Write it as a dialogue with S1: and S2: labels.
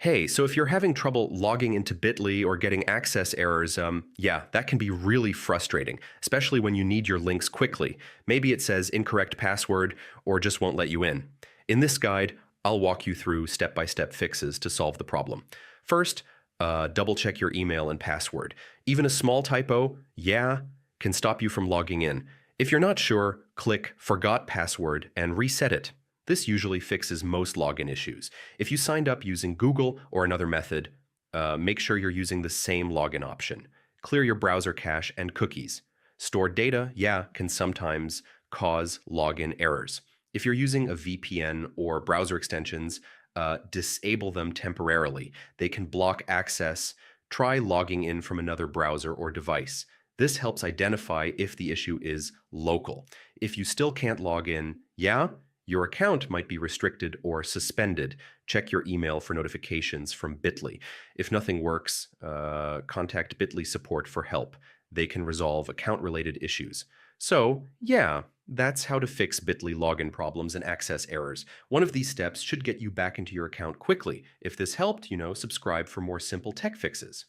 S1: Hey, so if you're having trouble logging into Bitly or getting access errors, yeah, that can be really frustrating, especially when you need your links quickly. Maybe it says incorrect password or just won't let you in. In this guide, I'll walk you through step-by-step fixes to solve the problem. First, double check your email and password. Even a small typo, yeah, can stop you from logging in. If you're not sure, click Forgot Password and reset it. This usually fixes most login issues. If you signed up using Google or another method, make sure you're using the same login option. Clear your browser cache and cookies. Stored data, yeah, can sometimes cause login errors. If you're using a VPN or browser extensions, disable them temporarily. They can block access. Try logging in from another browser or device. This helps identify if the issue is local. If you still can't log in, yeah, your account might be restricted or suspended. Check your email for notifications from Bitly. If nothing works, contact Bitly support for help. They can resolve account-related issues. So, yeah, that's how to fix Bitly login problems and access errors. One of these steps should get you back into your account quickly. If this helped, subscribe for more simple tech fixes.